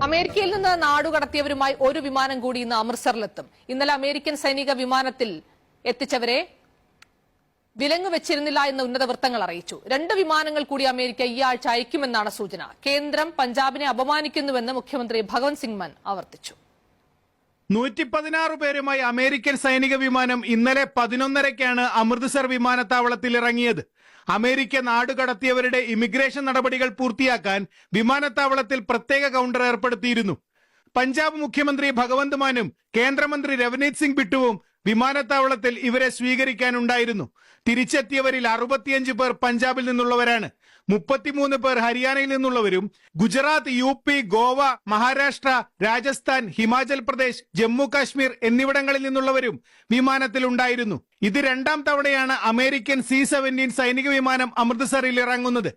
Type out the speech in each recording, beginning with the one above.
അമേരിക്കയിൽ നിന്ന് നാടുകടത്തിയവരുമായി ഒരു വിമാനം കൂടി ഇന്ന് അമൃത്സറിലെത്തും. ഇന്നലെ അമേരിക്കൻ സൈനിക വിമാനത്തിൽ എത്തിച്ചവരെ വിലങ്ങ് വെച്ചിരുന്നില്ല എന്ന് ഉന്നത വൃത്തങ്ങൾ അറിയിച്ചു. 2 വിമാനങ്ങൾ കൂടി അമേരിക്ക ഈ ആഴ്ച അയക്കുമെന്നാണ് സൂചന. കേന്ദ്രം പഞ്ചാബിനെ അപമാനിക്കുന്നുവെന്ന് മുഖ്യമന്ത്രി ഭഗവന്ത് സിംഗ് മാൻ ആവർത്തിച്ചു. 116 പേരുമായി അമേരിക്കൻ സൈനിക വിമാനം ഇന്നലെ 11:30-ക്കാണ് അമൃത്സർ വിമാനത്താവളത്തിൽ ഇറങ്ങിയത്. അമേരിക്ക നാടുകടത്തിയവരുടെ ഇമിഗ്രേഷൻ നടപടികൾ പൂർത്തിയാക്കാൻ വിമാനത്താവളത്തിൽ പ്രത്യേക കൗണ്ടർ ഏർപ്പെടുത്തിയിരുന്നു. പഞ്ചാബ് മുഖ്യമന്ത്രി ഭഗവന്ത് മാനും കേന്ദ്രമന്ത്രി രവനീത് സിംഗ് ബിട്ടുവും വിമാനത്താവളത്തിൽ ഇവരെ സ്വീകരിക്കാനുണ്ടായിരുന്നു. തിരിച്ചെത്തിയവരിൽ 65 പേർ പഞ്ചാബിൽ നിന്നുള്ളവരാണ്. 33 പേർ ഹരിയാനയിൽ നിന്നുള്ളവരും ഗുജറാത്ത്, UP, ഗോവ, മഹാരാഷ്ട്ര, രാജസ്ഥാൻ, ഹിമാചൽ പ്രദേശ്, ജമ്മു കാശ്മീർ എന്നിവിടങ്ങളിൽ നിന്നുള്ളവരും വിമാനത്തിൽ ഉണ്ടായിരുന്നു. ഇത് 2ാം തവണയാണ് അമേരിക്കൻ C-17 സൈനിക വിമാനം അമൃത്സറിൽ ഇറങ്ങുന്നത്.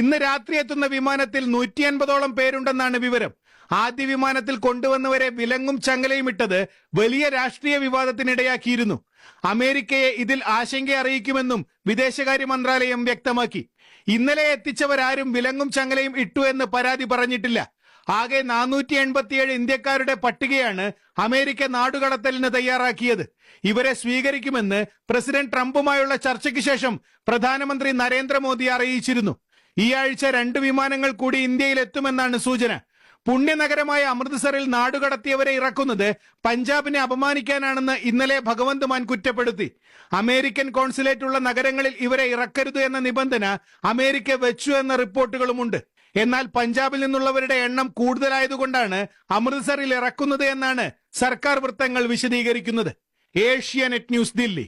ഇന്ന് രാത്രി എത്തുന്ന വിമാനത്തിൽ 150ഓളം പേരുണ്ടെന്നാണ് വിവരം. ആദ്യ വിമാനത്തിൽ കൊണ്ടുവന്നവരെ വിലങ്ങും ചങ്ങലയും ഇട്ടത് വലിയ രാഷ്ട്രീയ വിവാദത്തിനിടയാക്കിയിരുന്നു. അമേരിക്കയെ ഇതിൽ ആശങ്ക അറിയിക്കുമെന്നും വിദേശകാര്യ മന്ത്രാലയം വ്യക്തമാക്കി. ഇന്നലെ എത്തിച്ചവരാരും വിലങ്ങും ചങ്ങലയും ഇട്ടു എന്ന് പരാതി പറഞ്ഞിട്ടില്ല. ആകെ 487 ഇന്ത്യക്കാരുടെ പട്ടികയാണ് അമേരിക്ക നാടുകടത്തലിന് തയ്യാറാക്കിയത്. ഇവരെ സ്വീകരിക്കുമെന്ന് പ്രസിഡന്റ് ട്രംപുമായുള്ള ചർച്ചയ്ക്ക് ശേഷം പ്രധാനമന്ത്രി നരേന്ദ്രമോദി അറിയിച്ചിരുന്നു. ഈ ആഴ്ച 2 വിമാനങ്ങൾ കൂടി ഇന്ത്യയിൽ എത്തുമെന്നാണ് സൂചന. പുണ്യനഗരമായ അമൃത്സറിൽ നാടുകടത്തിയവരെ ഇറക്കുന്നത് പഞ്ചാബിനെ അപമാനിക്കാനാണെന്ന് ഇന്നലെ ഭഗവന്ത് മാൻ കുറ്റപ്പെടുത്തി. അമേരിക്കൻ കോൺസുലേറ്റുള്ള നഗരങ്ങളിൽ ഇവരെ ഇറക്കരുത് എന്ന നിബന്ധന അമേരിക്ക വെച്ചു എന്ന റിപ്പോർട്ടുകളുമുണ്ട്. എന്നാൽ പഞ്ചാബിൽ നിന്നുള്ളവരുടെ എണ്ണം കൂടുതലായതുകൊണ്ടാണ് അമൃത്സറിൽ ഇറക്കുന്നത് എന്നാണ് സർക്കാർ വൃത്തങ്ങൾ വിശദീകരിക്കുന്നത്. ഏഷ്യാനെറ്റ് ന്യൂസ്, ദില്ലി.